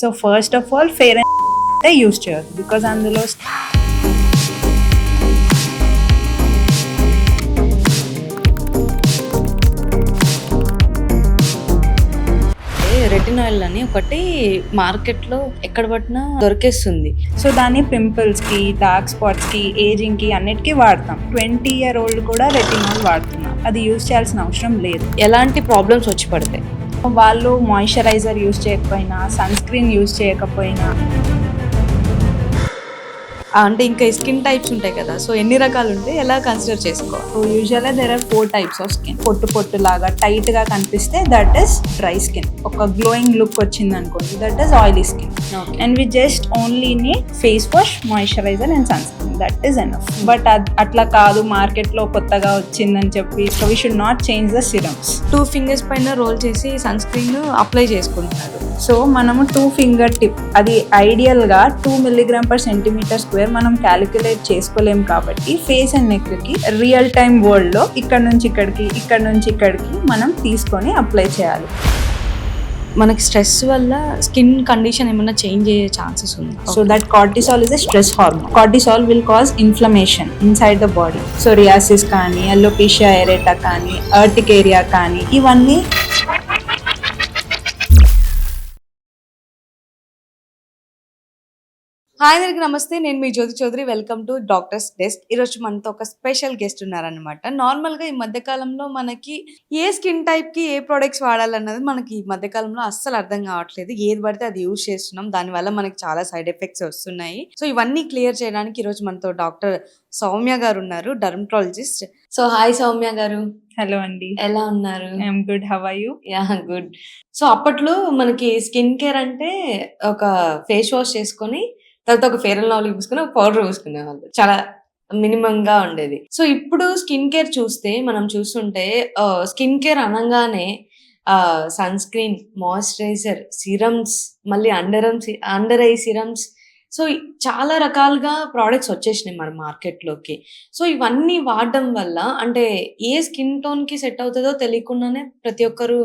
So first of all fair and use చేయొద్దు because అందులో రెటినాయిల్ అని ఒకటి మార్కెట్లో ఎక్కడ పట్టినా దొరికేస్తుంది. సో దాన్ని పింపుల్స్కి, డార్క్ స్పాట్స్కి, ఏజింగ్కి అన్నిటికీ వాడతాం. 20-year-old కూడా రెటినాల్ వాడుతున్నాం. అది యూస్ చేయాల్సిన అవసరం లేదు. ఎలాంటి ప్రాబ్లమ్స్ వచ్చి పడతాయి? వాళ్ళు మాయిశ్చరైజర్ యూస్ చేయకపోయినా, సన్ స్క్రీన్ యూస్ చేయకపోయినా, అంటే ఇంకా స్కిన్ టైప్స్ ఉంటాయి కదా, సో ఎన్ని రకాలు ఉంటాయి, ఎలా కన్సిడర్ చేసుకోవాలి? సో యూజువల్గా there are 4 types of skin. పొట్టు లాగా టైట్గా కనిపిస్తే దట్ ఈస్ డ్రై స్కిన్. ఒక గ్లోయింగ్ లుక్ వచ్చింది అనుకోండి, that is oily skin. And we just only need face wash, moisturizer and sunscreen, that is enough. But అట్లా కాదు, మార్కెట్లో కొత్తగా వచ్చిందని చెప్పి so we should not change the serums. 2 fingers పైన రోల్ చేసి సన్ స్క్రీన్ అప్లై చేసుకుంటున్నారు. So మనము 2 finger టిప్, అది ఐడియల్గా 2 mg/cm² మనం క్యాలిక్యులేట్ చేసుకోలేం కాబట్టి ఫేస్ అండ్ నెక్ కి రియల్ టైమ్ వరల్డ్ లో ఇక్కడ నుంచి ఇక్కడికి మనం తీసుకొని అప్లై చేయాలి. మనకి స్ట్రెస్ వల్ల స్కిన్ కండిషన్ ఏమైనా చేంజ్ అయ్యే ఛాన్సెస్ ఉంది. So that cortisol is a stress hormone. Cortisol will cause inflammation inside the body. So psoriasis కానీ, అలోపేషియా ఎరేటా కానీ, అర్టికేరియా కానీ, ఇవన్నీ. హాయ్ అందరికి నమస్తే, నేను మీ Jyothi Chaudhary. Welcome to doctors desk. ఈరోజు మనతో ఒక స్పెషల్ గెస్ట్ ఉన్నారనమాట. నార్మల్గా ఈ మధ్యకాలంలో మనకి ఏ స్కిన్ టైప్కి ఏ ప్రొడక్ట్స్ వాడాలన్నది మనకి ఈ మధ్యకాలంలో అస్సలు అర్థం కావట్లేదు. ఏది పడితే అది యూజ్ చేస్తున్నాం, దానివల్ల మనకి చాలా సైడ్ ఎఫెక్ట్స్ వస్తున్నాయి. సో ఇవన్నీ క్లియర్ చేయడానికి ఈరోజు మనతో డాక్టర్ సౌమ్య గారు ఉన్నారు, డర్మటాలజిస్ట్. సో హాయ్ సౌమ్య గారు. హలో అండి, ఎలా ఉన్నారు? I'm good, how are you? Yeah good. So అప్పట్లో మనకి స్కిన్ కేర్ అంటే ఒక ఫేస్ వాష్ చేసుకొని తర్వాత ఒక ఫెయిర్ అండ్ లవ్లీ పూసుకుని ఒక పౌడర్ పూసుకునే వాళ్ళు, చాలా మినిమం గా ఉండేది. సో ఇప్పుడు స్కిన్ కేర్ చూస్తే మనం చూస్తుంటే స్కిన్ కేర్ అనగానే సన్ స్క్రీన్, మాయిశ్చరైజర్, సిరమ్స్, మళ్ళీ అండర్ ఐ సిరమ్స్, సో చాలా రకాలుగా ప్రోడక్ట్స్ వచ్చేసినాయి మన మార్కెట్లోకి. సో ఇవన్నీ వాడడం వల్ల అంటే ఏ స్కిన్ టోన్ కి సెట్ అవుతుందో తెలియకుండానే ప్రతి ఒక్కరు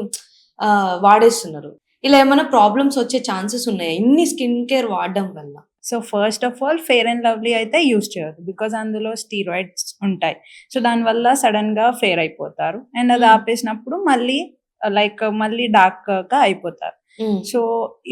వాడేస్తున్నారు. ఇలా ఏమైనా ప్రాబ్లమ్స్ వచ్చే ఛాన్సెస్ ఉన్నాయా ఇన్ని స్కిన్ కేర్ వాడడం వల్ల? So first of all fair and lovely అయితే యూస్ చేయొద్దు బికాజ్ అందులో స్టీరాయిడ్స్ ఉంటాయి. సో దానివల్ల సడన్ గా ఫెయిర్ అయిపోతారు అండ్ అది ఆపేసినప్పుడు మళ్ళీ డార్క్ గా అయిపోతారు. సో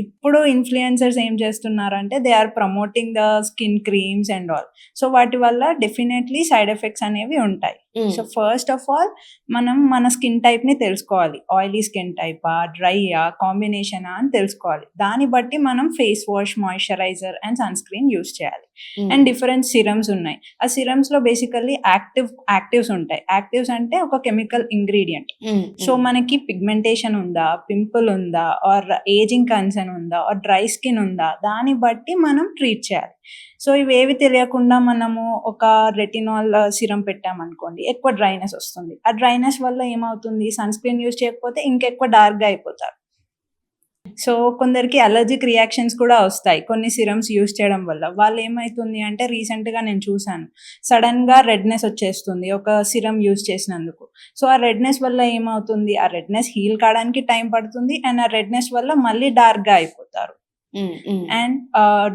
ఇప్పుడు ఇన్ఫ్లుయెన్సర్స్ ఏం చేస్తున్నారంటే they are promoting the skin creams and all. So వాటి వల్ల డెఫినెట్లీ సైడ్ ఎఫెక్ట్స్ అనేవి ఉంటాయి. సో ఫస్ట్ ఆఫ్ ఆల్ మనం మన స్కిన్ టైప్ ని తెలుసుకోవాలి. ఆయిలీ స్కిన్ టైపా, డ్రైయా, కాంబినేషనా అని తెలుసుకోవాలి. దాన్ని బట్టి మనం face wash, moisturizer and sunscreen use చేయాలి. అండ్ డిఫరెంట్ సిరమ్స్ ఉన్నాయి. ఆ సిరమ్స్ లో బేసికల్లీ యాక్టివ్స్ ఉంటాయి. యాక్టివ్స్ అంటే ఒక కెమికల్ ఇంగ్రీడియంట్. సో మనకి పిగ్మెంటేషన్ ఉందా, పింపుల్ ఉందా, ఆర్ ఏజింగ్ కన్సర్న్ ఉందా, ఆర్ డ్రై స్కిన్ ఉందా, దాన్ని బట్టి మనం ట్రీట్ చేయాలి. సో ఇవేవి తెలియకుండా మనము ఒక రెటినాల్ సిరం పెట్టామనుకోండి, ఎక్కువ డ్రైనెస్ వస్తుంది. ఆ డ్రైనెస్ వల్ల ఏమవుతుంది, సన్ స్క్రీన్ యూజ్ చేయకపోతే ఇంకెక్కువ డార్క్ గా అయిపోతారు. సో కొందరికి అలర్జిక్ రియాక్షన్స్ కూడా వస్తాయి కొన్ని సిరమ్స్ యూజ్ చేయడం వల్ల. వాళ్ళు ఏమవుతుంది అంటే, రీసెంట్ గా నేను చూసాను, సడన్ గా రెడ్నెస్ వచ్చేస్తుంది ఒక సిరం యూజ్ చేసినందుకు. సో ఆ రెడ్నెస్ వల్ల ఏమవుతుంది, ఆ రెడ్నెస్ హీల్ కావడానికి టైం పడుతుంది అండ్ ఆ రెడ్నెస్ వల్ల మళ్ళీ డార్క్ గా అయిపోతారు. అండ్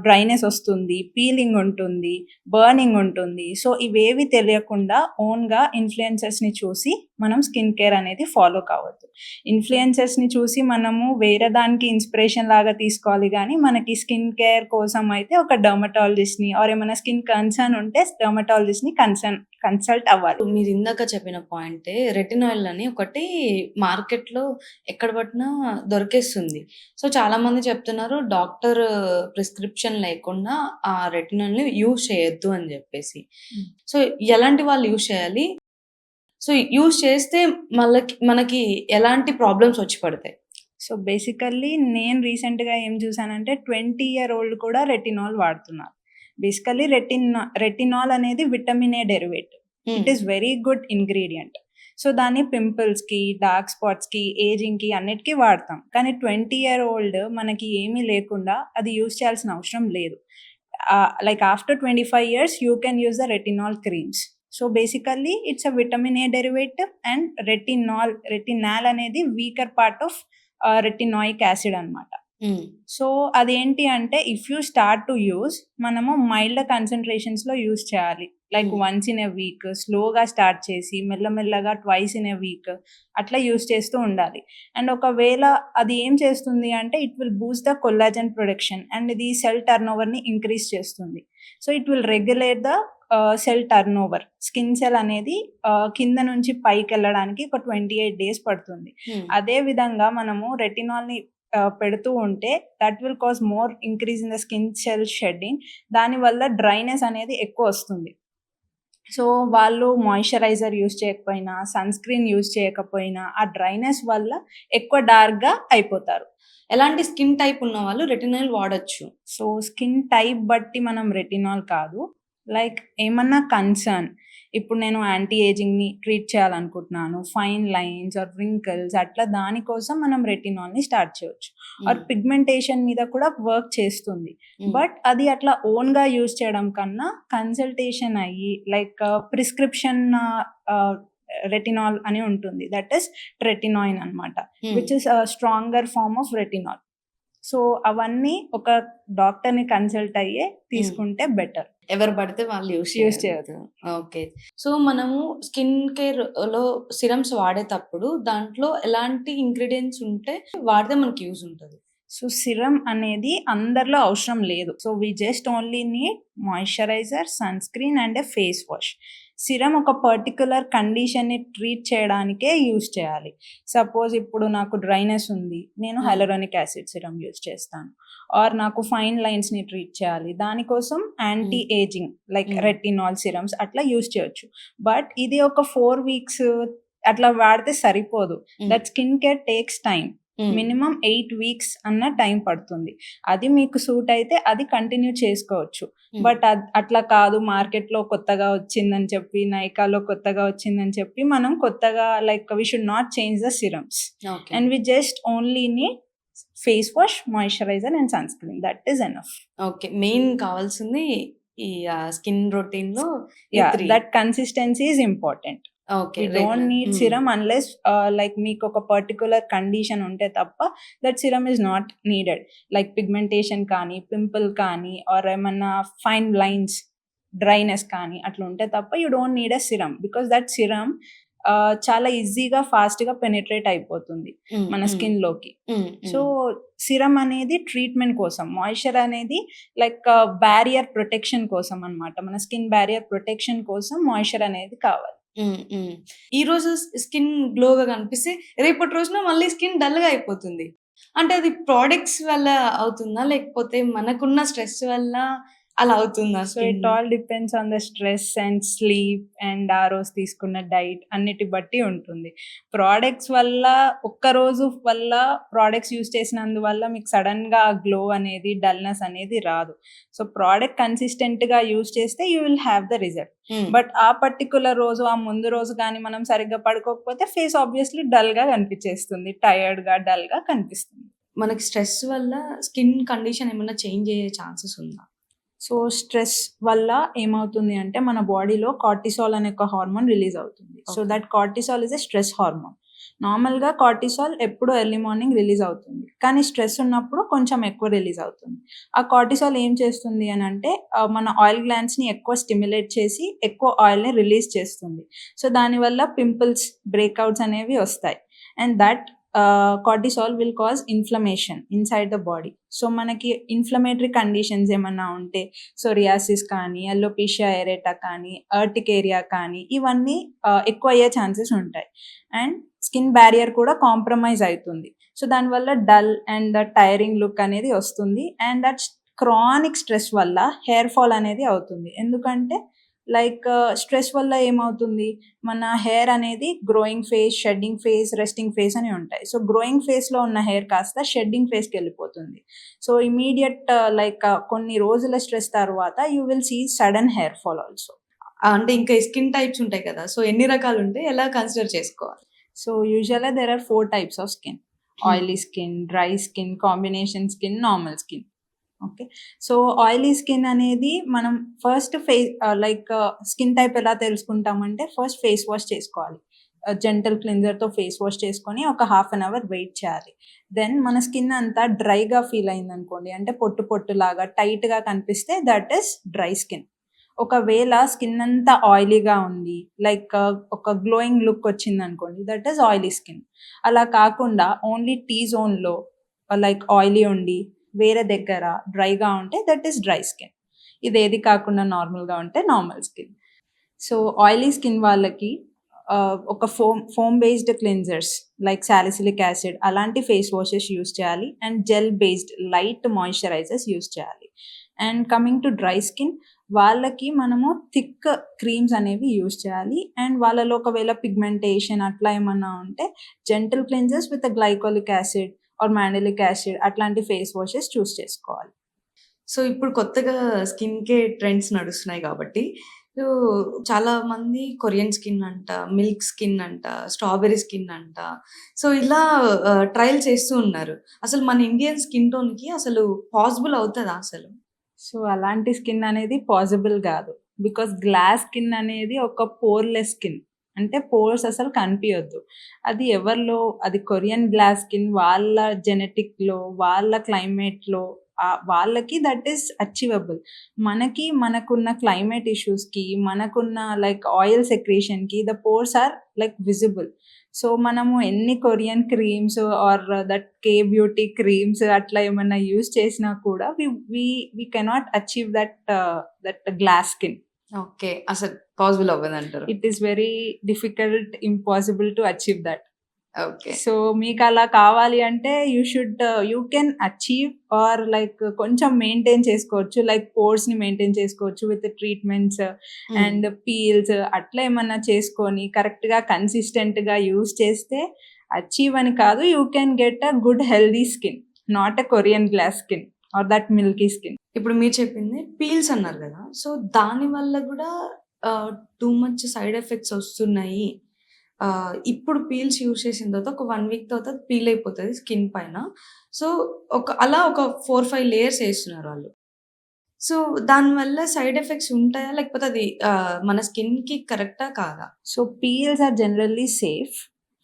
డ్రైనెస్ వస్తుంది, పీలింగ్ ఉంటుంది, బర్నింగ్ ఉంటుంది. సో ఇవేవి తెలియకుండా ఓన్ గా ఇన్ఫ్లుయెన్సర్స్ ని చూసి మనం స్కిన్ కేర్ అనేది ఫాలో కావద్దు. ఇన్ఫ్లుయెన్సర్స్ ని చూసి మనము వేరే దానికి ఇన్స్పిరేషన్ లాగా తీసుకోవాలి, కానీ మనకి స్కిన్ కేర్ కోసం అయితే ఒక డర్మటాలజిస్ట్ ని ఆర్ ఏమైనా స్కిన్ కన్సర్న్ ఉంటే డర్మటాలజిస్ట్ ని కన్సల్ట్ అవ్వాలి. మీరు ఇందాక చెప్పిన పాయింట్, రెటినాయిల్ అని ఒకటి మార్కెట్ లో ఎక్కడ పట్టినా దొరికేస్తుంది. సో చాలా మంది చెప్తున్నారు డాక్టర్ ప్రిస్క్రిప్షన్ లేకుండా ఆ రెటినాయిల్ ని యూజ్ చేయొద్దు అని చెప్పేసి. సో ఎలాంటి వాళ్ళు యూజ్ చేయాలి? సో యూజ్ చేస్తే మనకి ఎలాంటి ప్రాబ్లమ్స్ వచ్చి పడతాయి? సో బేసికల్లీ నేను రీసెంట్ గా ఏం చూసానంటే 20-year-old కూడా రెటినాల్ వాడుతున్నారు. బేసికల్లీ రెటినాల్ అనేది vitamin A derivative. It is very good ingredient. So దాన్ని పింపుల్స్ కి, డార్క్ స్పాట్స్ కి, ఏజింగ్ కి అన్నిటికీ వాడతాం. కానీ 20-year-old మనకి ఏమీ లేకుండా అది యూజ్ చేయాల్సిన అవసరం లేదు. Like after 25 years you can use the retinol creams. So basically it's a vitamin A derivative and retinol అనేది weaker part of retinoic acid అనమాట. సో అదేంటి అంటే if you start to use మనము మైల్డ్ కాన్సన్ట్రేషన్స్లో use చేయాలి. Like once in a week స్లోగా start చేసి మెల్లమెల్లగా ట్వైస్ ఇన్ ఎ వీక్ అట్లా యూస్ చేస్తూ ఉండాలి. అండ్ ఒకవేళ అది ఏం చేస్తుంది అంటే it will boost the collagen production and ఇది సెల్ టర్న్ ఓవర్ని ఇంక్రీజ్ చేస్తుంది. So it will regulate the cell turn over. Skin cell అనేది కింద నుంచి పైకి వెళ్ళడానికి ఒక 28 days పడుతుంది. అదే విధంగా మనము రెటినాల్ని పెడుతూ ఉంటే that will cause more increase in the skin cell shedding. దానివల్ల డ్రైనెస్ అనేది ఎక్కువ వస్తుంది. సో వాళ్ళు మాయిశ్చరైజర్ యూస్ చేయకపోయినా సన్ స్క్రీన్ యూస్ చేయకపోయినా ఆ డ్రైనెస్ వల్ల ఎక్కువ డార్క్గా అయిపోతారు. ఎలాంటి స్కిన్ టైప్ ఉన్న వాళ్ళు రెటినాల్ వాడొచ్చు? సో స్కిన్ టైప్ బట్టి మనం రెటినాల్ కాదు, లైక్ ఏమన్నా కన్సర్న్, ఇప్పుడు నేను యాంటీ ఏజింగ్ని ట్రీట్ చేయాలనుకుంటున్నాను, ఫైన్ లైన్స్ ఆర్ రింకిల్స్ అట్లా దానికోసం మనం రెటినాల్ని స్టార్ట్ చేయొచ్చు. ఆర్ పిగ్మెంటేషన్ మీద కూడా వర్క్ చేస్తుంది. బట్ అది అట్లా ఓన్గా యూజ్ చేయడం కన్నా కన్సల్టేషన్ అయ్యి లైక్ ప్రిస్క్రిప్షన్ రెటినాల్ అని ఉంటుంది, దట్ ఈస్ ట్రెటినాయిన్ అనమాట, which is stronger form of retinol. So అవన్నీ ఒక డాక్టర్ని కన్సల్ట్ అయ్యే తీసుకుంటే బెటర్. ఎవరు పడితే వాళ్ళు యూస్ చేయొద్దు. ఓకే. సో మనము స్కిన్ కేర్ లో సిరమ్స్ వాడేటప్పుడు దాంట్లో ఎలాంటి ఇంగ్రీడియంట్స్ ఉంటే వాడితే మనకి యూజ్ ఉంటుంది? సో సిరం అనేది అందరిలో అవసరం లేదు. So we just only need moisturizer, sun screen and a face wash. Serum ఒక పర్టికులర్ కండిషన్ని ట్రీట్ చేయడానికే యూజ్ చేయాలి. సపోజ్ ఇప్పుడు నాకు డ్రైనెస్ ఉంది, నేను హైలరానిక్ యాసిడ్ సిరం యూజ్ చేస్తాను. ఆర్ నాకు ఫైన్ లైన్స్ని ట్రీట్ చేయాలి, దానికోసం anti ageing like retinol serums అట్లా యూజ్ చేయొచ్చు. బట్ ఇది ఒక 4 weeks అట్లా వాడితే సరిపోదు. That skin care takes time. Minimum 8 weeks అన్న టైం పడుతుంది. అది మీకు సూట్ అయితే అది కంటిన్యూ చేసుకోవచ్చు. బట్ అట్లా కాదు, మార్కెట్లో కొత్తగా వచ్చిందని చెప్పి, నైకాలో కొత్తగా వచ్చిందని చెప్పి మనం కొత్తగా like we should not change the serums and we just only need face wash, moisturizer and sunscreen, that is enough. Okay. Main కావాల్సింది ఈ స్కిన్ రొటీన్ లో that consistency is important. Okay. We don't need serum unless like మీకు ఒక particular condition ఉంటే తప్ప that serum is not needed. Like pigmentation కానీ, pimple కానీ, are ఏమన్నా ఫైన్ లైన్స్, డ్రైనెస్ కానీ అట్లా ఉంటే తప్ప you don't need a serum, because that serum చాలా ఈజీగా ఫాస్ట్గా పెనిట్రేట్ అయిపోతుంది మన స్కిన్లోకి. సో సిరం అనేది ట్రీట్మెంట్ కోసం, మాయిశ్చర్ అనేది లైక్ బ్యారియర్ ప్రొటెక్షన్ కోసం అనమాట. మన స్కిన్ బ్యారియర్ ప్రొటెక్షన్ కోసం మాయిశ్చర్ అనేది కావాలి. ఈ రోజు స్కిన్ గ్లోగా కనిపిస్తే రేపటి రోజున మళ్ళీ స్కిన్ డల్ గా అయిపోతుంది. అంటే అది ప్రోడక్ట్స్ వల్ల అవుతుందా, లేకపోతే మనకున్న స్ట్రెస్ వల్ల అలా అవుతుందా? So it all depends on the stress and sleep and ఆ రోజు తీసుకున్న డైట్ అన్నిటి బట్టి ఉంటుంది. ప్రోడక్ట్స్ వల్ల ఒక్క రోజు వల్ల ప్రోడక్ట్స్ యూస్ చేసినందువల్ల మీకు సడన్గా గ్లో అనేది, డల్నెస్ అనేది రాదు. సో ప్రోడక్ట్ కన్సిస్టెంట్గా యూస్ చేస్తే you will have the result. But ఆ పర్టికులర్ రోజు, ఆ ముందు రోజు కానీ మనం సరిగ్గా పడుకోకపోతే ఫేస్ ఆబ్వియస్లీ డల్గా కనిపించేస్తుంది, టైర్డ్గా, డల్గా కనిపిస్తుంది. మనకి స్ట్రెస్ వల్ల స్కిన్ కండిషన్ ఏమైనా చేంజ్ అయ్యే ఛాన్సెస్ ఉందా? సో స్ట్రెస్ వల్ల ఏమవుతుంది అంటే మన బాడీలో కార్టిసాల్ అనే ఒక హార్మోన్ రిలీజ్ అవుతుంది. So that cortisol is a stress hormone. నార్మల్గా కార్టిసాల్ ఎప్పుడు ఎర్లీ మార్నింగ్ రిలీజ్ అవుతుంది, కానీ స్ట్రెస్ ఉన్నప్పుడు కొంచెం ఎక్కువ రిలీజ్ అవుతుంది. ఆ కార్టిసాల్ ఏం చేస్తుంది అని అంటే మన ఆయిల్ గ్లాండ్స్ని ఎక్కువ స్టిమ్యులేట్ చేసి ఎక్కువ ఆయిల్ని రిలీజ్ చేస్తుంది. సో దానివల్ల పింపుల్స్, బ్రేక్అవుట్స్ అనేవి వస్తాయి. And that cortisol will cause inflammation inside the body. So మనకి ఇన్ఫ్లమేటరీ కండిషన్స్ ఏమన్నా ఉంటే, సోరియాసిస్ కానీ, అలోపేషియా ఎరేటా కానీ, అర్టికేరియా కానీ, ఇవన్నీ ఎక్కువ అయ్యే ఛాన్సెస్ ఉంటాయి. అండ్ స్కిన్ బ్యారియర్ కూడా కాంప్రమైజ్ అవుతుంది. సో దానివల్ల dull and the tiring look అనేది వస్తుంది. అండ్ దట్ క్రానిక్ స్ట్రెస్ వల్ల హెయిర్ ఫాల్ అనేది అవుతుంది. ఎందుకంటే లైక్ స్ట్రెస్ వల్ల ఏమవుతుంది, మన హెయిర్ అనేది growing phase, shedding phase, resting phase అని ఉంటాయి. సో గ్రోయింగ్ ఫేజ్లో ఉన్న హెయిర్ కాస్త షెడ్డింగ్ ఫేజ్కి వెళ్ళిపోతుంది. సో ఇమీడియట్ లైక్ కొన్ని రోజుల స్ట్రెస్ తర్వాత you will see sudden hair fall also. అంటే ఇంకా స్కిన్ టైప్స్ ఉంటాయి కదా, సో ఎన్ని రకాలు ఉంటాయి, ఎలా కన్సిడర్ చేసుకోవాలి? సో యూజువల్గా there are 4 types of skin: oily skin, dry skin, combination skin, normal skin. Okay. So oily skin అనేది మనం ఫస్ట్ లైక్ స్కిన్ టైప్ ఎలా తెలుసుకుంటామంటే ఫస్ట్ ఫేస్ వాష్ చేసుకోవాలి. జెంటల్ క్లిన్జర్తో ఫేస్ వాష్ చేసుకొని ఒక హాఫ్ అన్ అవర్ వెయిట్ చేయాలి. Then మన స్కిన్ అంతా డ్రైగా ఫీల్ అయింది అనుకోండి, అంటే పొట్టు పొట్టులాగా టైట్గా కనిపిస్తే దట్ ఈస్ డ్రై స్కిన్. ఒకవేళ స్కిన్ అంతా ఆయిలీగా ఉంది, లైక్ ఒక గ్లోయింగ్ లుక్ వచ్చింది అనుకోండి, దట్ ఈస్ ఆయిలీ స్కిన్. అలా కాకుండా ఓన్లీ టీ జోన్లో లైక్ ఆయిలీ ఉండి వేరే దగ్గర డ్రైగా ఉంటే దట్ ఈస్ డ్రై స్కిన్. ఇదేది కాకుండా నార్మల్గా ఉంటే normal skin. So oily skin వాళ్ళకి ఒక foam based cleansers like salicylic acid అలాంటి ఫేస్ వాషెస్ యూస్ చేయాలి, and gel based light moisturizers use చేయాలి. And coming to dry skin వాళ్ళకి మనము థిక్ క్రీమ్స్ అనేవి యూస్ చేయాలి. అండ్ వాళ్ళలో ఒకవేళ పిగ్మెంటేషన్ అట్లా ఏమన్నా ఉంటే gentle cleansers with glycolic acid or mandelic acid అట్లాంటి ఫేస్ వాషెస్ చూస్ చేసుకోవాలి. సో ఇప్పుడు కొత్తగా స్కిన్ కేర్ ట్రెండ్స్ నడుస్తున్నాయి కాబట్టి సో చాలా మంది కొరియన్ స్కిన్ అంట, మిల్క్ స్కిన్ అంట, స్ట్రాబెర్రీ స్కిన్ అంట. సో ఇలా ట్రయల్ చేస్తూ ఉన్నారు. అసలు మన ఇండియన్ స్కిన్ టోన్‌కి అసలు పాసిబుల్ అవుతదా అసలు? సో అలాంటి స్కిన్ అనేది పాసిబుల్ కాదు. బికాస్ గ్లాస్ స్కిన్ అనేది ఒక పోర్లెస్ స్కిన్. అంటే పోర్స్ అసలు కనిపించొద్దు. అది ఎవరిలో, అది కొరియన్ గ్లాస్ స్కిన్ వాళ్ళ జెనెటిక్‌లో, వాళ్ళ క్లైమేట్‌లో వాళ్ళకి దట్ ఈస్ అచీవబుల్. మనకున్న క్లైమేట్ ఇష్యూస్‌కి, మనకున్న లైక్ ఆయిల్ సెక్రీషన్‌కి the pores are like visible. So మనము ఎన్ని Korean creams or that K beauty creams అట్లా ఏమన్నా యూజ్ చేసినా కూడా we cannot achieve that glass skin. Okay. అసలు పాసిబుల్ అవ్వదంటారు. It is very difficult, impossible to achieve that. Okay. So మీకు అలా కావాలి అంటే you can achieve or like కొంచెం మెయింటైన్ చేసుకోవచ్చు. లైక్ పోర్స్‌ని మెయింటైన్ చేసుకోవచ్చు విత్ ట్రీట్మెంట్స్ హ్మ్. అండ్ పీల్స్ అట్లా ఏమన్నా చేసుకొని కరెక్ట్‌గా కన్సిస్టెంట్‌గా యూజ్ చేస్తే అచీవ్ అని కాదు, you can get a good healthy skin, not a Korean glass skin or that Milky skin. ఇప్పుడు మీరు చెప్పింది పీల్స్ అన్నారు గదా! సో దాని వల్ల గూడా టూ మచ్ సైడ్ ఎఫెక్ట్స్ ఒస్తున్నాయి. ఇప్పుడు పీల్స్ యూజ్ చేసిన తర్వాత ఒక 1 వీక్ తర్వాత పీల్ అయిపోతది స్కిన్ పైన. సో అలా ఒక 4, 5 లేయర్స్ ఏస్తున్నారు వాళ్ళు. సో దానివల్ల సైడ్ ఎఫెక్ట్స్ ఉంటాయా? లేకపోతే అది మన స్కిన్‌కి కరెక్టా కాదా? So peels are generally safe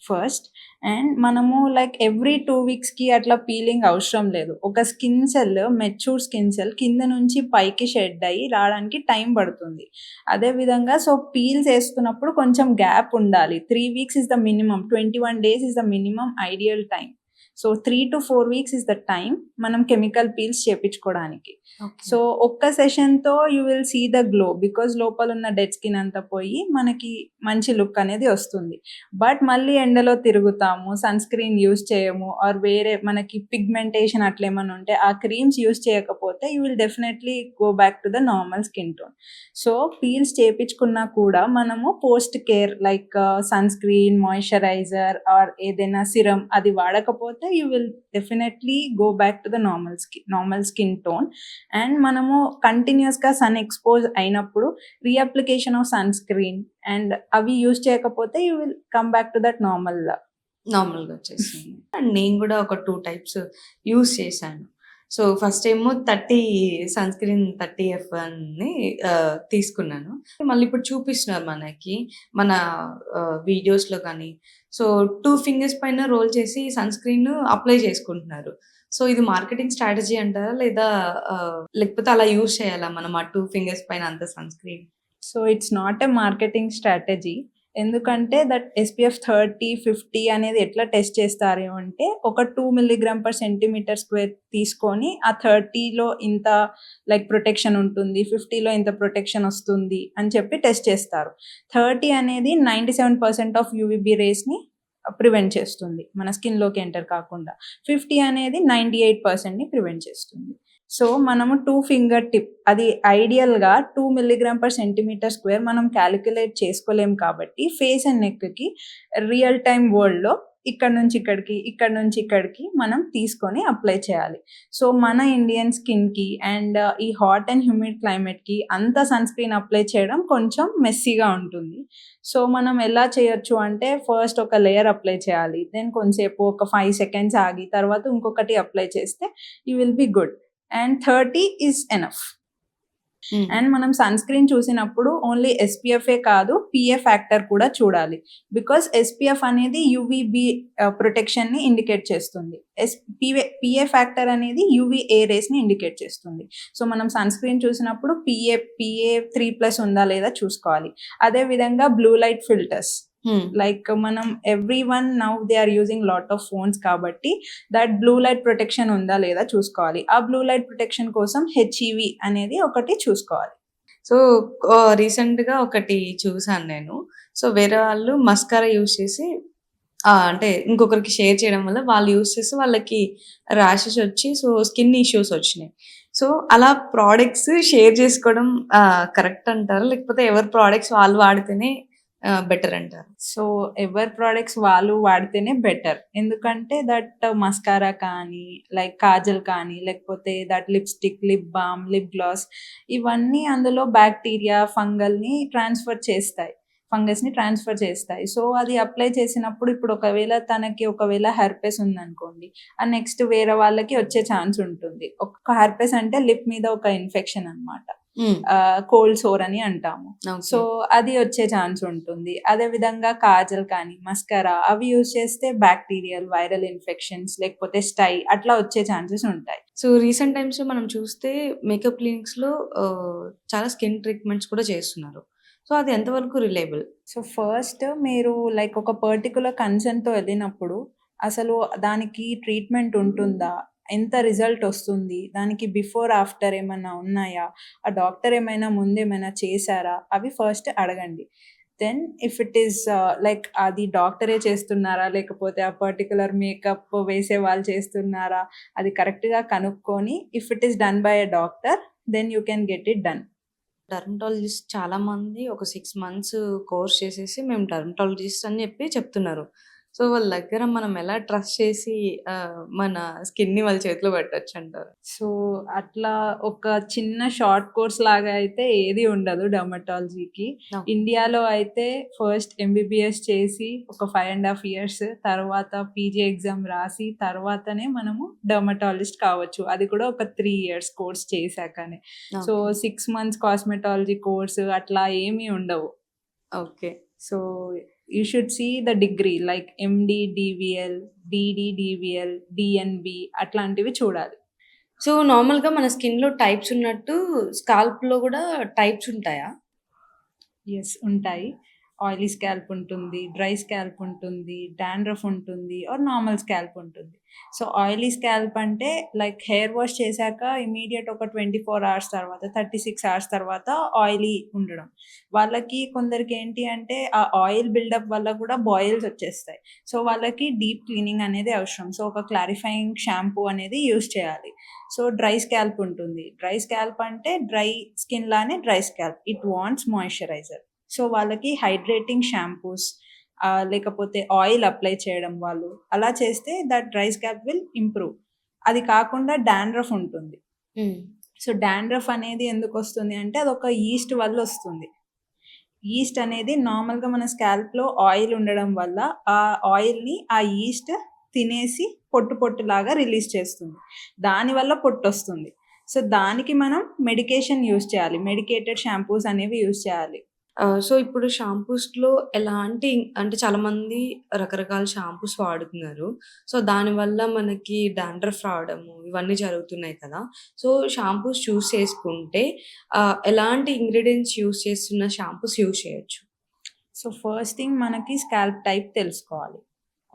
first. And మనము లైక్ ఎవ్రీ 2 వీక్స్‌కి అట్లా పీలింగ్ అవసరం లేదు. ఒక skin cell, mature skin cell కింద నుంచి పైకి షెడ్ అయ్యి రావడానికి టైం పడుతుంది. అదేవిధంగా సో పీల్స్ ఏస్తున్నప్పుడు కొంచెం గ్యాప్ ఉండాలి. 3 weeks is the minimum, 21 days is the minimum ideal time. So 3-4 weeks is the time మనం కెమికల్ పీల్స్ చేపించుకోవడానికి. ఓకే. సో ఒక్క సెషన్‌తో you will see the glow, because లోపల ఉన్న డెడ్ స్కిన్ అంతా పోయి మనకి మంచి లుక్ అనేది వస్తుంది. బట్ మళ్ళీ ఎండలో తిరుగుతాము, సన్ స్క్రీన్ యూజ్ చేయము ఆర్ వేరే మనకి పిగ్మెంటేషన్ అట్లా ఏమన్నా ఉంటే ఆ క్రీమ్స్ యూజ్ చేయకపోతే you will definitely go back to the normal skin tone. So peels చేపించుకున్నా కూడా మనము post care like sun screen, moisturizer or ఏదైనా సిరమ్ అది వాడకపోతే you will definitely go back to the normal skin tone. And మనము కంటిన్యూస్‌గా sun expose అయినప్పుడు reapplication of sun screen and అవి యూజ్ చేయకపోతే you will come back to that నార్మల్‌గా వచ్చేసింది. అండ్ నేను గూడా ఒక 2 టైప్స్ యూజ్ చేశాను. సో ఫస్ట్ ఏమో 30 సన్ స్క్రీన్ 30 అని తీసుకున్నాను. మళ్ళీ ఇప్పుడు చూపిస్తున్నారు మనకి మన వీడియోస్‌లో కానీ, సో 2 ఫింగర్స్ పైన రోల్ చేసి సన్ స్క్రీన్ అప్లై చేసుకుంటున్నారు. సో ఇది మార్కెటింగ్ స్ట్రాటజీ అంటారా? లేదా లేకపోతే అలా యూజ్ చేయాలా మనం ఆ 2 ఫింగర్స్ పైన అంత sunscreen? So it's not a marketing strategy. ఎందుకంటే దట్ SPF 30, 50 అనేది ఎట్లా టెస్ట్ చేస్తారు అంటే ఒక 2 mg/cm² తీసుకొని ఆ 30లో ఇంత లైక్ ప్రొటెక్షన్ ఉంటుంది, 50లో ఇంత ప్రొటెక్షన్ వస్తుంది అని చెప్పి టెస్ట్ చేస్తారు. 30 అనేది 97% ఆఫ్ యూవీబీ రేస్‌ని ప్రివెంట్ చేస్తుంది మన స్కిన్‌లోకి ఎంటర్ కాకుండా. 50 అనేది 98%ని ప్రివెంట్ చేస్తుంది. సో మనము 2 ఫింగర్ టిప్ అది ఐడియల్‌గా 2 mg/cm² మనం క్యాలిక్యులేట్ చేసుకోలేం కాబట్టి ఫేస్ అండ్ నెక్‌కి రియల్ టైమ్ వరల్డ్‌లో ఇక్కడ నుంచి ఇక్కడికి, ఇక్కడ నుంచి ఇక్కడికి మనం తీసుకొని అప్లై చేయాలి. సో మన ఇండియన్ స్కిన్‌కి అండ్ ఈ హాట్ అండ్ హ్యూమిడ్ క్లైమేట్‌కి అంత సన్ స్క్రీన్ అప్లై చేయడం కొంచెం మెస్సీగా ఉంటుంది. సో మనం ఎలా చేయొచ్చు అంటే ఫస్ట్ ఒక లేయర్ అప్లై చేయాలి. దెన్ కొంసేపు ఒక 5 సెకండ్స్ ఆగి తర్వాత ఇంకొకటి అప్లై చేస్తే you will be good. And 30 is enough. And మనం సన్ స్క్రీన్ చూసినప్పుడు ఓన్లీ ఎస్పీఎఫ్ఏ కాదు పిఏ ఫ్యాక్టర్ కూడా చూడాలి. బికాస్ ఎస్పీఎఫ్ అనేది యూవీబీ ప్రొటెక్షన్ ని ఇండికేట్ చేస్తుంది. పిఏ ఫ్యాక్టర్ అనేది యూవీఏ రేస్ ని ఇండికేట్ చేస్తుంది. సో మనం సన్ స్క్రీన్ చూసినప్పుడు పిఏ 3+ ఉందా లేదా చూసుకోవాలి. అదే విధంగా బ్లూ లైట్ ఫిల్టర్స్, లైక్ మనం everyone now they are using lot of phones కాబట్టి దట్ బ్లూ లైట్ ప్రొటెక్షన్ ఉందా లేదా చూసుకోవాలి. ఆ బ్లూ లైట్ ప్రొటెక్షన్ కోసం హెచ్ఈవి అనేది ఒకటి చూసుకోవాలి. సో రీసెంట్ గా ఒకటి చూసాను నేను. సో వేరే వాళ్ళు మస్కారా యూజ్ చేసి అంటే ఇంకొకరికి షేర్ చేయడం వల్ల వాళ్ళు యూజ్ చేసి వాళ్ళకి ర్యాషెస్ వచ్చి సో స్కిన్ ఇష్యూస్ వచ్చినాయి. సో అలా ప్రోడక్ట్స్ షేర్ చేసుకోవడం కరెక్ట్ అంటారా, లేకపోతే ఎవరి ప్రోడక్ట్స్ వాళ్ళు వాడితేనే బెటర్ అంటారు? సో ఎవరి ప్రోడక్ట్స్ వాళ్ళు వాడితేనే బెటర్. ఎందుకంటే దట్ మస్కారా కానీ లైక్ కాజల్ కానీ లేకపోతే that lipstick, lip balm, lip gloss ఇవన్నీ అందులో బ్యాక్టీరియా ఫంగస్ని ట్రాన్స్ఫర్ చేస్తాయి. సో అది అప్లై చేసినప్పుడు ఇప్పుడు ఒకవేళ హెర్పెస్ ఉందనుకోండి, ఆ నెక్స్ట్ వేరే వాళ్ళకి వచ్చే ఛాన్స్ ఉంటుంది. ఒక హెర్పెస్ అంటే లిప్ మీద ఒక ఇన్ఫెక్షన్ అన్నమాట, కోల్డ్ సోర్ అని అంటాము. సో అది వచ్చే ఛాన్స్ ఉంటుంది. అదే విధంగా కాజల్ కానీ మస్కారా అవి యూజ్ చేస్తే బ్యాక్టీరియల్ వైరల్ ఇన్ఫెక్షన్స్ లేకపోతే స్టై అట్లా వచ్చే ఛాన్సెస్ ఉంటాయి. సో రీసెంట్ టైమ్స్ లో మనం చూస్తే మేకప్ క్లినిక్స్ లో చాలా స్కిన్ ట్రీట్మెంట్స్ కూడా చేస్తున్నారు. సో అది ఎంతవరకు రిలయబుల్? సో ఫస్ట్ మీరు లైక్ ఒక పర్టికులర్ కన్సర్న్తో వెళ్ళినప్పుడు అసలు దానికి ట్రీట్మెంట్ ఉంటుందా, ఎంత రిజల్ట్ వస్తుంది, దానికి బిఫోర్ ఆఫ్టర్ ఏమైనా ఉన్నాయా, ఆ డాక్టర్ ఏమైనా ముందేమైనా చేశారా, అవి ఫస్ట్ అడగండి. Then if it is like అది డాక్టరే చేస్తున్నారా లేకపోతే ఆ పర్టికులర్ మేకప్ వేసే వాళ్ళు చేస్తున్నారా అది కరెక్ట్గా కనుక్కొని if it is done by a doctor then you can get it done. Dermatologist చాలా మంది ఒక 6 months కోర్స్ చేసేసి మేము డర్మటాలజిస్ట్ అని చెప్తున్నారు. సో వాళ్ళ దగ్గర మనం ఎలా ట్రస్ట్ చేసి మన స్కిన్ ని వాళ్ళ చేతిలో పెట్టచ్చు అంటారు? సో అట్లా ఒక చిన్న షార్ట్ కోర్స్ లాగా అయితే ఏది ఉండదు డర్మటాలజీకి. ఇండియాలో అయితే ఫస్ట్ ఎంబీబీఎస్ చేసి ఒక 5.5 years తర్వాత పీజీ ఎగ్జామ్ రాసి తర్వాతనే మనము డర్మటాలజిస్ట్ కావచ్చు. అది కూడా ఒక 3 years కోర్స్ చేశాకనే. సో 6 months కాస్మెటాలజీ కోర్స్ అట్లా ఏమీ ఉండవు. Okay. So you should see the degree like MD, DVL, DD, DVL, DNB అట్లాంటివి చూడాలి. సో నార్మల్గా మన స్కిన్ లో టైప్స్ ఉన్నట్టు స్కాల్ప్ లో కూడా టైప్స్ ఉంటాయా? ఎస్ ఉంటాయి. ఆయిలీ స్కాల్ప్ ఉంటుంది, డ్రై స్కాల్ప్ ఉంటుంది, డాండ్రఫ్ ఉంటుంది ఆర్ నార్మల్ స్కాల్ప్ ఉంటుంది. సో ఆయిలీ స్కాల్ప్ అంటే లైక్ హెయిర్ వాష్ చేశాక ఇమీడియట్ ఒక 24 hours తర్వాత 36 hours తర్వాత ఆయిలీ ఉండడం. వాళ్ళకి కొందరికి ఏంటి అంటే ఆ ఆయిల్ బిల్డప్ వల్ల కూడా బాయిల్స్ వచ్చేస్తాయి. సో వాళ్ళకి డీప్ క్లీనింగ్ అనేది అవసరం. సో ఒక క్లారిఫైయింగ్ షాంపూ అనేది యూస్ చేయాలి. సో డ్రై స్కాల్ప్ ఉంటుంది. డ్రై స్కాల్ప్ అంటే డ్రై స్కిన్ లానే dry scalp, it wants moisturiser. So వాళ్ళకి హైడ్రేటింగ్ షాంపూస్ లేకపోతే ఆయిల్ అప్లై చేయడం వాళ్ళు అలా చేస్తే that dry scalp will improve. అది కాకుండా డాండ్రఫ్ ఉంటుంది. సో డాండ్రఫ్ అనేది ఎందుకు వస్తుంది అంటే అదొక ఈస్ట్ వల్ల వస్తుంది. ఈస్ట్ అనేది నార్మల్గా మన స్కాల్ప్లో ఆయిల్ ఉండడం వల్ల ఆ ఆయిల్ని ఆ ఈస్ట్ తినేసి పొట్టులాగా రిలీజ్ చేస్తుంది. దానివల్ల పొట్టు వస్తుంది. సో దానికి మనం మెడికేషన్ యూస్ చేయాలి, మెడికేటెడ్ షాంపూస్ అనేవి యూస్ చేయాలి. సో ఇప్పుడు షాంపూస్‌లో ఎలాంటి అంటే చాలామంది రకరకాల షాంపూస్ వాడుతున్నారు. సో దానివల్ల మనకి డాండ్రఫ్ రావడము ఇవన్నీ జరుగుతున్నాయి కదా! సో షాంపూస్ చూస్ చేసుకుంటే ఎలాంటి ఇంగ్రీడియెంట్స్ యూజ్ చేస్తున్న షాంపూస్ యూజ్ చేయొచ్చు? సో ఫస్ట్ థింగ్ మనకి స్కాల్ప్ టైప్ తెలుసుకోవాలి.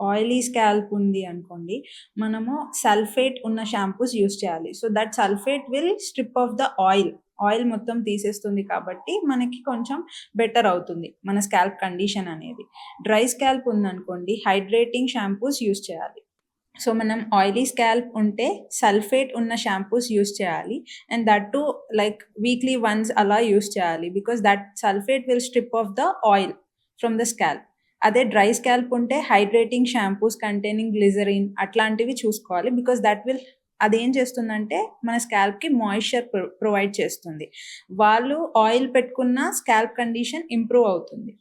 ఆయిలీ స్కాల్ప్ ఉంది అనుకోండి, మనము సల్ఫేట్ ఉన్న షాంపూస్ యూస్ చేయాలి. So that sulphate will strip of the oil మొత్తం తీసేస్తుంది కాబట్టి మనకి కొంచెం బెటర్ అవుతుంది మన స్కాల్ప్ కండిషన్ అనేది. డ్రై స్కాల్ప్ ఉందనుకోండి, హైడ్రేటింగ్ షాంపూస్ యూస్ చేయాలి. సో మనం ఆయిలీ స్కాల్ప్ ఉంటే సల్ఫేట్ ఉన్న షాంపూస్ యూస్ చేయాలి. And that to like weekly once అలా యూస్ చేయాలి. Because that sulphate will strip of the oil from the scalp. అదే డ్రై స్కాల్ప్ ఉంటే హైడ్రేటింగ్ షాంపూస్ కంటైనింగ్ గ్లిజరిన్ అట్లాంటివి చూసుకోవాలి. బికాస్ దట్ విల్ అదేం చేస్తుందంటే మన స్కాల్ప్కి మాయిశ్చర్ ప్రొవైడ్ చేస్తుంది. వాళ్ళు ఆయిల్ పెట్టుకున్న స్కాల్ప్ కండిషన్ ఇంప్రూవ్ అవుతుంది.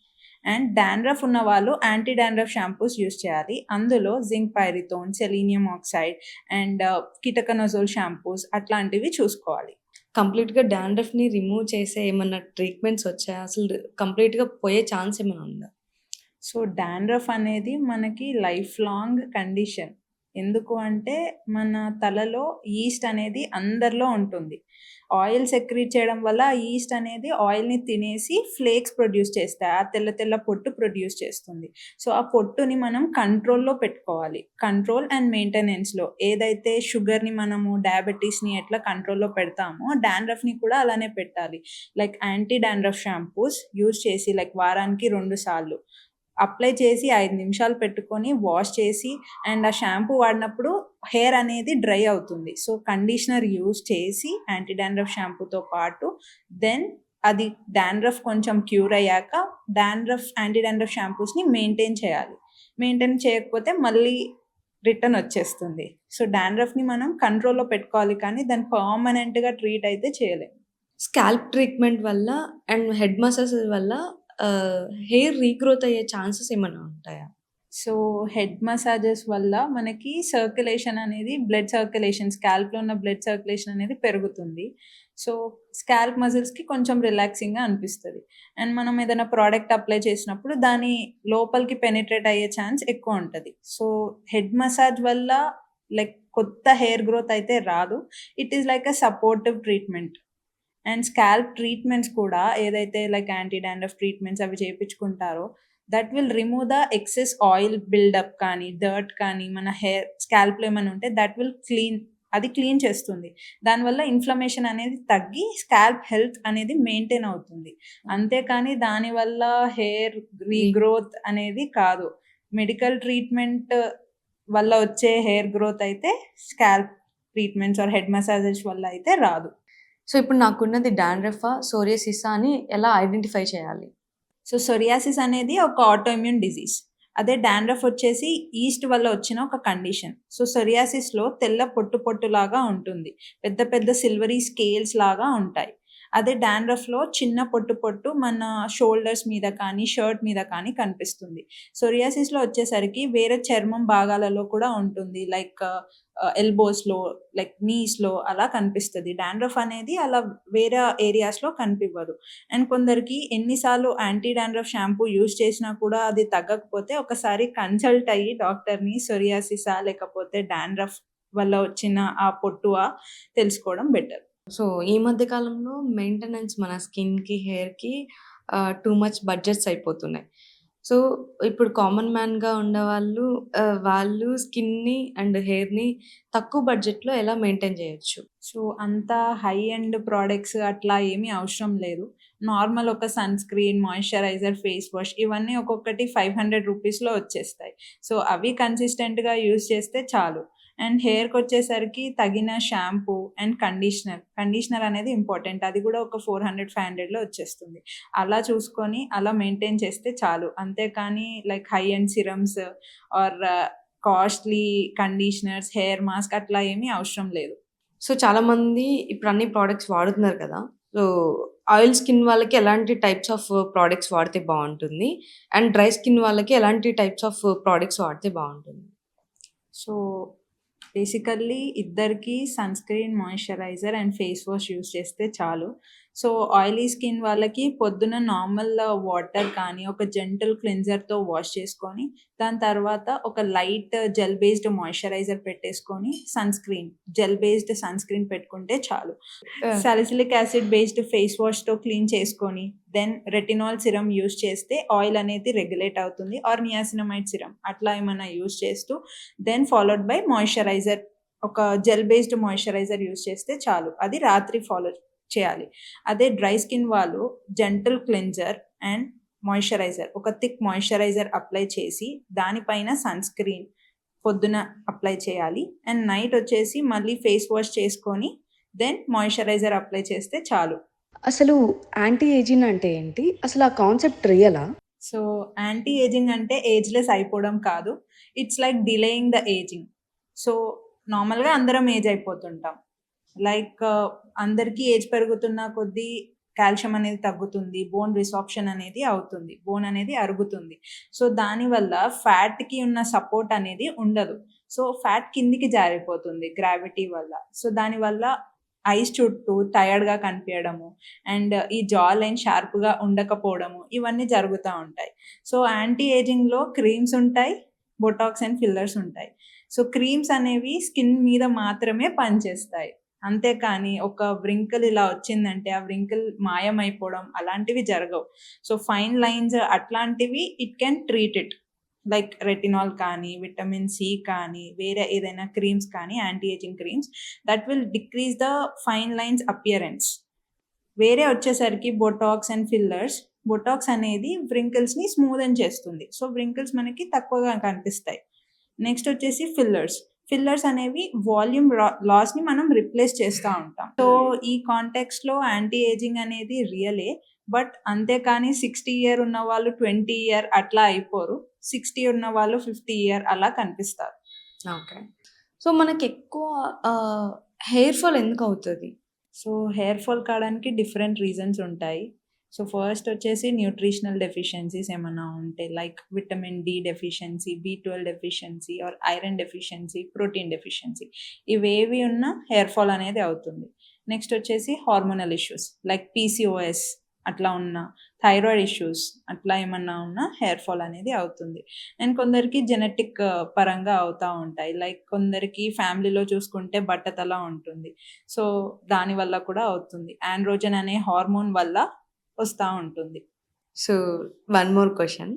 అండ్ డాండ్రఫ్ ఉన్న వాళ్ళు యాంటీ డాండ్రఫ్ షాంపూస్ యూస్ చేయాలి. అందులో zinc pyrithione, selenium oxide and ketoconazole shampoos అట్లాంటివి చూసుకోవాలి. కంప్లీట్‌గా డాండ్రఫ్‌ని రిమూవ్ చేసే ఏమన్నా ట్రీట్మెంట్స్ వచ్చాయా? అసలు కంప్లీట్‌గా పోయే ఛాన్స్ ఏమైనా ఉందా? సో డాండ్రఫ్ అనేది మనకి లైఫ్ లాంగ్ కండిషన్. ఎందుకు అంటే మన తలలో ఈస్ట్ అనేది అందరిలో ఉంటుంది. ఆయిల్ సెక్రీట్ చేయడం వల్ల ఆ ఈస్ట్ అనేది ఆయిల్‌ని తినేసి ఫ్లేక్స్ ప్రొడ్యూస్ చేస్తాయి. ఆ తెల్ల తెల్ల పొట్టు ప్రొడ్యూస్ చేస్తుంది. సో ఆ పొట్టుని మనం కంట్రోల్‌లో పెట్టుకోవాలి. కంట్రోల్ అండ్ మెయింటెనెన్స్‌లో ఏదైతే షుగర్‌ని మనము డయాబెటిస్‌ని ఎట్లా కంట్రోల్‌లో పెడతామో డాండ్రఫ్‌ని కూడా అలానే పెట్టాలి. Like anti dandruff shampoos use చేసి లైక్ వారానికి 2 సార్లు అప్లై చేసి 5 నిమిషాలు పెట్టుకొని వాష్ చేసి అండ్ ఆ షాంపూ వాడినప్పుడు హెయిర్ అనేది డ్రై అవుతుంది. సో కండిషనర్ యూజ్ చేసి యాంటీ డాండ్రఫ్ షాంపూతో పాటు దెన్ అది డాండ్రఫ్ కొంచెం క్యూర్ అయ్యాక యాంటీ డాండ్రఫ్ షాంపూస్‌ని మెయింటైన్ చేయాలి. మెయింటైన్ చేయకపోతే మళ్ళీ రిటర్న్ వచ్చేస్తుంది. సో డాండ్రఫ్‌ని మనం కంట్రోల్‌లో పెట్టుకోవాలి కానీ దాన్ని పర్మనెంట్‌గా ట్రీట్ అయితే చేయలేము. స్కాల్ప్ ట్రీట్మెంట్ వల్ల అండ్ హెడ్ మసాజ్ వల్ల హెయిర్ రీగ్రోత్ అయ్యే ఛాన్సెస్ ఏమైనా ఉంటాయా? సో హెడ్ మసాజెస్ వల్ల మనకి సర్క్యులేషన్ అనేది బ్లడ్ సర్క్యులేషన్ స్కాల్ప్‌లో ఉన్న బ్లడ్ సర్క్యులేషన్ అనేది పెరుగుతుంది. సో స్కాల్ప్ మజిల్స్‌కి కొంచెం రిలాక్సింగ్‌గా అనిపిస్తది. అండ్ మనం ఏదైనా ప్రోడక్ట్ అప్లై చేసినప్పుడు దాని లోపలికి పెనిట్రేట్ అయ్యే ఛాన్స్ ఎక్కువ ఉంటది. సో హెడ్ మసాజ్ వల్ల లైక్ కొత్త హెయిర్ గ్రోత్ అయితే రాదు. It is like a supportive treatment. And scalp treatments కూడా ఏదైతే లైక్ యాంటీ డాండ్రఫ్ ట్రీట్మెంట్స్ అవి చేపించుకుంటారో that will remove the excess oil buildup కానీ డర్ట్ కానీ మన హెయిర్ స్కాల్ప్‌లో ఏమైనా ఉంటే దట్ విల్ క్లీన్ చేస్తుంది. దానివల్ల ఇన్‌ఫ్లమేషన్ అనేది తగ్గి స్కాల్ప్ హెల్త్ అనేది మెయింటైన్ అవుతుంది. అంతేకానీ దానివల్ల హెయిర్ రీగ్రోత్ అనేది కాదు. మెడికల్ ట్రీట్మెంట్ వల్ల వచ్చే హెయిర్ గ్రోత్ అయితే scalp treatments or head massages వల్ల అయితే రాదు. సో ఇప్పుడు నాకున్నది డాండ్రఫా, సోరియాసిసా అని ఎలా ఐడెంటిఫై చేయాలి? సో సొరియాసిస్ అనేది ఒక ఆటోఇమ్యూన్ డిజీజ్. అదే డాండ్రఫ్ వచ్చేసి ఈస్ట్ వల్ల వచ్చిన ఒక కండిషన్. సో సొరియాసిస్‌లో తెల్ల పొట్టు పొట్టులాగా ఉంటుంది. పెద్ద పెద్ద సిల్వరీ స్కేల్స్ లాగా ఉంటాయి. అదే డాండ్రఫ్‌లో చిన్న పొట్టు పొట్టు మన షోల్డర్స్ మీద కానీ, షర్ట్ మీద కానీ కనిపిస్తుంది. సొరియాసిస్‌లో వచ్చేసరికి వేరే చర్మం భాగాలలో కూడా ఉంటుంది. లైక్ ఎల్బోస్‌లో, లైక్ నీస్‌లో అలా కనిపిస్తది. డాండ్రఫ్ అనేది అలా వేరే ఏరియాస్‌లో కనిపివ్వదు. అండ్ కొందరికి ఎన్ని సార్లు యాంటీ డాండ్రఫ్ షాంపూ యూజ్ చేసినా కూడా అది తగ్గకపోతే ఒకసారి కన్సల్ట్ అయ్యి డాక్టర్‌ని సొరియాసిసా లేకపోతే డాండ్రఫ్ వల్ల వచ్చిన ఆ పొట్టువా తెలుసుకోవడం బెటర్. సో ఈ మధ్య కాలంలో మెయింటెనెన్స్ మన స్కిన్‌కి, హెయిర్‌కి టూ మచ్ బడ్జెట్స్ అయిపోతున్నాయి. సో ఇప్పుడు కామన్ మ్యాన్‌గా ఉండేవాళ్ళు వాళ్ళు స్కిన్‌ని అండ్ హెయిర్‌ని తక్కువ బడ్జెట్‌లో ఎలా మెయింటైన్ చేయొచ్చు? సో అంత హై ఎండ్ ప్రొడక్ట్స్ అట్లా ఏమీ అవసరం లేదు. నార్మల్ ఒక sun screen, moisturizer, face wash ఇవన్నీ ఒక్కొక్కటి 500 రూపీస్‌లో వచ్చేస్తాయి. సో అవి కన్సిస్టెంట్‌గా యూజ్ చేస్తే చాలు. అండ్ హెయిర్‌కొచ్చేసరికి తగిన షాంపూ అండ్ కండిషనర్ అనేది ఇంపార్టెంట్. అది కూడా ఒక 400, 500లో వచ్చేస్తుంది. అలా చూసుకొని అలా మెయింటైన్ చేస్తే చాలు. అంతేకానీ like high end serums or costly conditioners, hair mask అట్లా ఏమీ అవసరం లేదు. సో చాలామంది ఇప్పుడు అన్ని ప్రొడక్ట్స్ వాడుతున్నారు కదా! సో ఆయిల్ స్కిన్ వాళ్ళకి ఎలాంటి టైప్స్ ఆఫ్ ప్రొడక్ట్స్ వాడితే బావుంటుంది? అండ్ డ్రై స్కిన్ వాళ్ళకి ఎలాంటి టైప్స్ ఆఫ్ ప్రొడక్ట్స్ వాడితే బావుంటుంది? సో బేసికల్లీ ఇద్దరికీ sun screen, moisturizer and face wash use చేస్తే చాలు. సో ఆయిలీ స్కిన్ వాళ్ళకి పొద్దున నార్మల్ వాటర్ కానీ ఒక జెంటిల్ క్లెన్జర్‌తో వాష్ చేసుకొని దాని తర్వాత ఒక లైట్ జెల్ బేస్డ్ మాయిశ్చరైజర్ పెట్టేసుకొని జెల్ బేస్డ్ సన్ స్క్రీన్ పెట్టుకుంటే చాలు. సాలిసిలిక్ యాసిడ్ బేస్డ్ ఫేస్ వాష్‌తో క్లీన్ చేసుకొని దెన్ రెటినాల్ సిరమ్ యూజ్ చేస్తే ఆయిల్ అనేది రెగ్యులేట్ అవుతుంది. ఆర్ నియాసినమైడ్ సిరమ్ అట్లా ఏమన్నా యూజ్ చేస్తూ దెన్ ఫాలోడ్ బై మాయిశ్చరైజర్ ఒక జెల్ బేస్డ్ మాయిశ్చరైజర్ యూజ్ చేస్తే చాలు. అది రాత్రి ఫాలో చేయాలి. అదే డ్రై స్కిన్ వాళ్ళు జెంటిల్ క్లెన్జర్ అండ్ మాయిశ్చరైజర్ ఒక థిక్ మాయిశ్చరైజర్ అప్లై చేసి దానిపైన సన్ స్క్రీన్ పొద్దున అప్లై చేయాలి. అండ్ నైట్ వచ్చేసి మళ్ళీ ఫేస్ వాష్ చేసుకొని దెన్ మాయిశ్చరైజర్ అప్లై చేస్తే చాలు. అసలు యాంటీ ఏజింగ్ అంటే ఏంటి? అసలు ఆ కాన్సెప్ట్ రియలా? సో యాంటీ ఏజింగ్ అంటే ఏజ్‌లెస్ అయిపోవడం కాదు. It's like delaying the ageing. So నార్మల్‌గా అందరం ఏజ్ అయిపోతుంటాం. లైక్ అందరికీ ఏజ్ పెరుగుతున్న కొద్దీ కాల్షియం అనేది తగ్గుతుంది, బోన్ రిసార్ప్షన్ అనేది అవుతుంది, బోన్ అనేది అరుగుతుంది. సో దానివల్ల ఫ్యాట్కి ఉన్న సపోర్ట్ అనేది ఉండదు. సో ఫ్యాట్ కిందికి జారిపోతుంది గ్రావిటీ వల్ల. సో దానివల్ల ఐస్ చుట్టూ టయర్డ్గా కనిపించడము అండ్ ఈ జా లైన్ షార్ప్గా ఉండకపోవడము ఇవన్నీ జరుగుతూ ఉంటాయి. సో యాంటీ ఏజింగ్లో క్రీమ్స్ ఉంటాయి, బొటాక్స్ అండ్ ఫిల్లర్స్ ఉంటాయి. సో క్రీమ్స్ అనేవి స్కిన్ మీద మాత్రమే పనిచేస్తాయి, అంతేకాని ఒక వ్రింకిల్ ఇలా వచ్చిందంటే ఆ వ్రింకిల్ మాయమైపోవడం అలాంటివి జరగవు. సో ఫైన్ లైన్స్ అట్లాంటివి it can treat it, like retinol కానీ, విటమిన్ సి కానీ, వేరే ఏదైనా క్రీమ్స్ కానీ, anti ageing creams that will decrease the fine lines appearance. వేరే వచ్చేసరికి బొటాక్స్ అండ్ ఫిల్లర్స్, బొటాక్స్ అనేది వ్రింకిల్స్ని స్మూదన్ చేస్తుంది, సో వ్రింకిల్స్ మనకి తక్కువగా కనిపిస్తాయి. నెక్స్ట్ వచ్చేసి ఫిల్లర్స్ అనేవి వాల్యూమ్ లాస్ని మనం రిప్లేస్ చేస్తూ ఉంటాం. సో ఈ కాంటెక్స్లో యాంటీ ఏజింగ్ అనేది రియలే, బట్ అంతేకాని 60 ఇయర్ ఉన్న వాళ్ళు 20 ఇయర్ అట్లా అయిపోరు, 60 ఉన్న వాళ్ళు 50 ఇయర్ అలా కనిపిస్తారు. ఓకే. సో మనకి ఎక్కువ హెయిర్ ఫాల్ ఎందుకు అవుతుంది? సో హెయిర్ ఫాల్ కావడానికి డిఫరెంట్ రీజన్స్ ఉంటాయి. సో ఫస్ట్ వచ్చేసి న్యూట్రిషనల్ డెఫిషియన్సీస్ ఏమైనా ఉంటే, like vitamin D deficiency, B12 deficiency or iron deficiency, protein deficiency, ఇవేవి ఉన్నా హెయిర్ ఫాల్ అనేది అవుతుంది. నెక్స్ట్ వచ్చేసి హార్మోనల్ ఇష్యూస్ లైక్ PCOS అట్లా ఉన్న, థైరాయిడ్ ఇష్యూస్ అట్లా ఏమన్నా ఉన్నా హెయిర్ ఫాల్ అనేది అవుతుంది. అండ్ కొందరికి జెనెటిక్ పరంగా అవుతూ ఉంటాయి, లైక్ కొందరికి ఫ్యామిలీలో చూసుకుంటే బట్టతల ఉంటుంది, సో దానివల్ల కూడా అవుతుంది. ఆండ్రోజన్ అనే హార్మోన్ వల్ల వస్తూ ఉంటుంది. సో వన్ మోర్ క్వశ్చన్,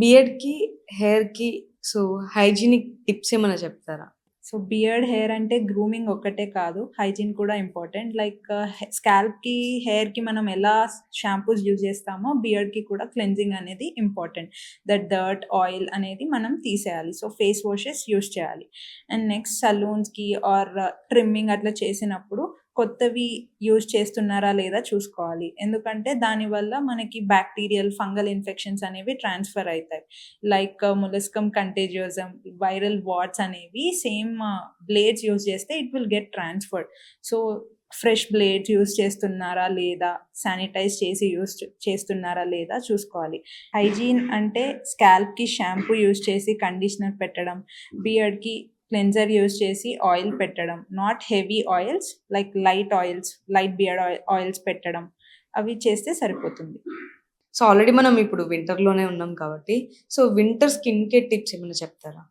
బియర్డ్కి హెయిర్కి సో హైజీనిక్ టిప్స్ ఏమైనా చెప్తారా? సో బియర్డ్ హెయిర్ అంటే గ్రూమింగ్ ఒక్కటే కాదు, హైజీన్ కూడా ఇంపార్టెంట్. లైక్ స్కాల్ప్కి, హెయిర్కి మనం ఎలా షాంపూస్ యూజ్ చేస్తామో బియర్డ్కి కూడా క్లెన్జింగ్ అనేది ఇంపార్టెంట్. దట్ డర్ట్, ఆయిల్ అనేది మనం తీసేయాలి. సో ఫేస్ వాషెస్ యూజ్ చేయాలి. అండ్ నెక్స్ట్ సలూన్స్కి ఆర్ ట్రిమ్మింగ్ అట్లా చేసినప్పుడు కొత్తవి యూజ్ చేస్తున్నారా లేదా చూసుకోవాలి, ఎందుకంటే దానివల్ల మనకి బ్యాక్టీరియల్, ఫంగల్ ఇన్ఫెక్షన్స్ అనేవి ట్రాన్స్ఫర్ అవుతాయి. లైక్ మొలస్కమ్ కంటేజియోజం, వైరల్ వాట్స్ అనేవి సేమ్ బ్లేడ్స్ యూజ్ చేస్తే it will get transferred. So fresh blades use చేస్తున్నారా లేదా, శానిటైజ్ చేసి యూజ్ చేస్తున్నారా లేదా చూసుకోవాలి. హైజీన్ అంటే స్కాల్ప్కి షాంపూ యూజ్ చేసి కండిషనర్ పెట్టడం, బియర్డ్కి క్లెన్జర్ యూజ్ చేసి ఆయిల్ పెట్టడం, not heavy oils, like light beard oils పెట్టడం, అవి చేస్తే సరిపోతుంది. సో ఆల్రెడీ మనం ఇప్పుడు వింటర్లోనే ఉన్నాం కాబట్టి, so winter skin care tips ఏమైనా చెప్తారా?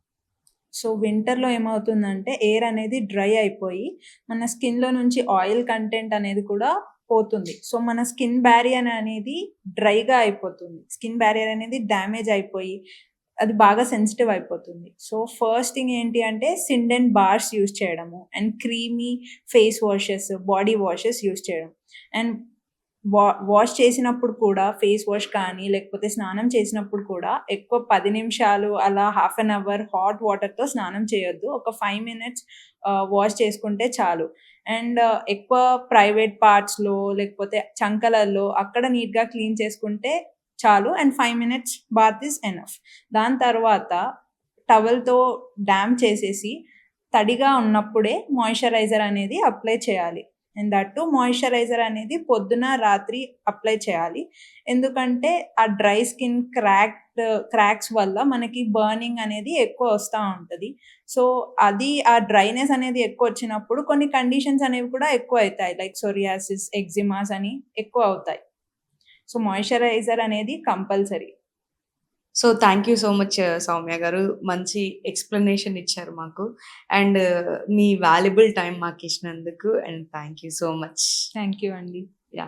సో వింటర్లో ఏమవుతుందంటే ఎయిర్ అనేది డ్రై అయిపోయి మన స్కిన్లో నుంచి ఆయిల్ కంటెంట్ అనేది కూడా పోతుంది. సో మన స్కిన్ బ్యారియర్ అనేది డ్రైగా అయిపోతుంది, స్కిన్ బ్యారియర్ అనేది డ్యామేజ్ అయిపోయి అది బాగా సెన్సిటివ్ అయిపోతుంది. సో ఫస్ట్ థింగ్ ఏంటి అంటే సిండెన్ బార్స్ యూజ్ చేయడము and creamy face washes, body washes use చేయడం. అండ్ వాష్ చేసినప్పుడు కూడా, ఫేస్ వాష్ కానీ లేకపోతే స్నానం చేసినప్పుడు కూడా ఎక్కువ 10 నిమిషాలు అలా హాఫ్ అన్ అవర్ హాట్ వాటర్తో స్నానం చేయొద్దు, ఒక 5 minutes వాష్ చేసుకుంటే చాలు. అండ్ ఎక్కువ ప్రైవేట్ పార్ట్స్లో లేకపోతే చంకలలో అక్కడ నీట్గా క్లీన్ చేసుకుంటే చాలు. And 5 minutes bath is enough. దాని తర్వాత టవల్తో డ్యామ్ చేసేసి తడిగా ఉన్నప్పుడే మాయిశ్చరైజర్ అనేది అప్లై చేయాలి. అండ్ దట్టు మాయిశ్చరైజర్ అనేది పొద్దున, రాత్రి అప్లై చేయాలి, ఎందుకంటే ఆ డ్రై స్కిన్ క్రాక్స్ వల్ల మనకి బర్నింగ్ అనేది ఎక్కువ వస్తూ ఉంటుంది. సో అది ఆ డ్రైనెస్ అనేది ఎక్కువ వచ్చినప్పుడు కొన్ని కండిషన్స్ అనేవి కూడా ఎక్కువ అవుతాయి, లైక్ సోరియాసిస్, ఎగ్జిమాస్ అని ఎక్కువ అవుతాయి. సో మాయిశ్చరైజర్ అనేది compulsory. So thank you so much Soumya గారు, మంచి ఎక్స్ప్లెనేషన్ ఇచ్చారు మాకు అండ్ మీ వాల్యుబుల్ టైం మాకు ఇచ్చినందుకు, and thank you so much. Thank you అండి. యా.